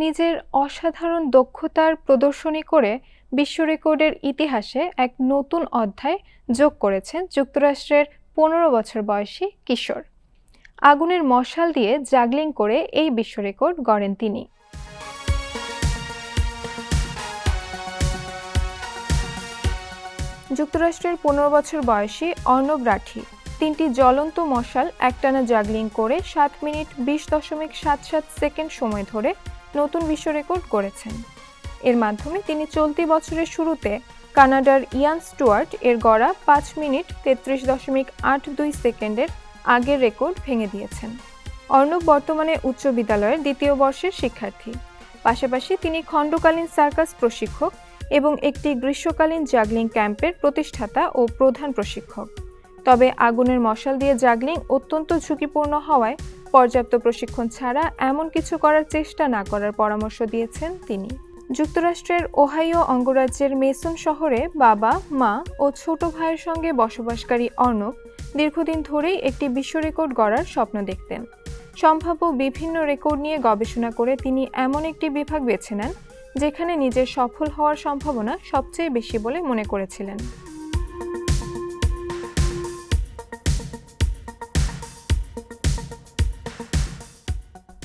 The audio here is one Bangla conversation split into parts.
নিজের অসাধারণ দক্ষতার প্রদর্শনী করে বিশ্ব রেকর্ডের ইতিহাসে এক নতুন অধ্যায় যোগ করেছেন যুক্তরাষ্ট্রের ১৫ বছর বয়সী কিশোর। আগুনের মশাল দিয়ে জাগলিং করে এই বিশ্ব রেকর্ড গড়েন তিনি। যুক্তরাষ্ট্রের ১৫ বছর বয়সী অর্ণব রাঠি ৩টি জ্বলন্ত মশাল একটানা জাগলিং করে ৭ মিনিট ২০.৭৭ সেকেন্ড সময় ধরে নতুন বিশ্ব রেকর্ড গড়েছেন। এর মাধ্যমে তিনি চলতি বছরের শুরুতে কানাডার ইয়ান স্টুয়ার্ট এর গড়া ৫ মিনিট ৩৩.৮২ সেকেন্ডের আগের রেকর্ড ভেঙে দিয়েছেন। অর্ণব বর্তমানে উচ্চ বিদ্যালয়ের ২য় বর্ষের শিক্ষার্থী। পাশাপাশি তিনি খণ্ডকালীন সার্কাস প্রশিক্ষক এবং একটি গ্রীষ্মকালীন জাগলিং ক্যাম্পের প্রতিষ্ঠাতা ও প্রধান প্রশিক্ষক। তবে আগুনের মশাল দিয়ে জাগলিং অত্যন্ত ঝুঁকিপূর্ণ হওয়ায় পর্যাপ্ত প্রশিক্ষণ ছাড়া এমন কিছু করার চেষ্টা না করার পরামর্শ দিয়েছেন তিনি। যুক্তরাষ্ট্রের ওহাইও অঙ্গরাজ্যের মেসন শহরে বাবা, মা ও ছোট ভাইয়ের সঙ্গে বসবাসকারী অর্ণব দীর্ঘদিন ধরেই একটি বিশ্ব রেকর্ড গড়ার স্বপ্ন দেখতেন। সম্ভাব্য বিভিন্ন রেকর্ড নিয়ে গবেষণা করে তিনি এমন একটি বিভাগ বেছে নেন যেখানে নিজের সফল হওয়ার সম্ভাবনা সবচেয়ে বেশি বলে মনে করেছিলেন।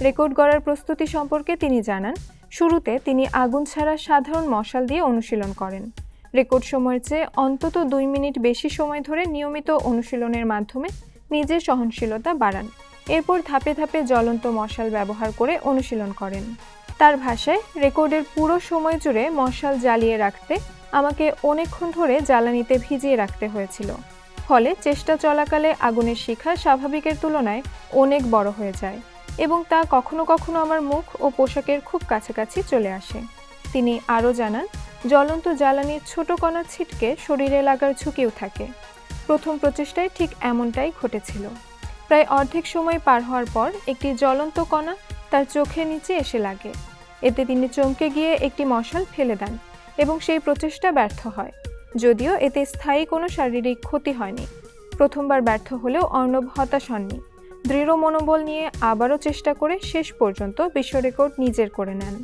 রেকর্ড গড়ার প্রস্তুতি সম্পর্কে তিনি জানান, শুরুতে তিনি আগুন ছাড়া সাধারণ মশাল দিয়ে অনুশীলন করেন। রেকর্ড সময়ের চেয়ে অন্তত ২ মিনিট বেশি সময় ধরে নিয়মিত অনুশীলনের মাধ্যমে নিজের সহনশীলতা বাড়ান। এরপর ধাপে ধাপে জ্বলন্ত মশাল ব্যবহার করে অনুশীলন করেন। তার ভাষায়, রেকর্ডের পুরো সময় জুড়ে মশাল জ্বালিয়ে রাখতে আমাকে অনেকক্ষণ ধরে জ্বালানিতে ভিজিয়ে রাখতে হয়েছিল। ফলে চেষ্টা চলাকালে আগুনের শিখা স্বাভাবিকের তুলনায় অনেক বড় হয়ে যায় এবং তা কখনো কখনো আমার মুখ ও পোশাকের খুব কাছাকাছি চলে আসে। তিনি আরও জানান, জ্বলন্ত জ্বালানির ছোট কণা ছিটকে শরীরে লাগার ঝুঁকিও থাকে। প্রথম প্রচেষ্টায় ঠিক এমনটাই ঘটেছিল। প্রায় অর্ধেক সময় পার হওয়ার পর একটি জ্বলন্ত কণা তার চোখের নিচে এসে লাগে। এতে তিনি চমকে গিয়ে একটি মশাল ফেলে দেন এবং সেই প্রচেষ্টা ব্যর্থ হয়, যদিও এতে স্থায়ী কোনো শারীরিক ক্ষতি হয়নি। প্রথমবার ব্যর্থ হলেও অর্ণব হতাশ হননি। দৃঢ় মনোবল নিয়ে আবারও চেষ্টা করে শেষ পর্যন্ত বিশ্ব রেকর্ড নিজের করে নেন।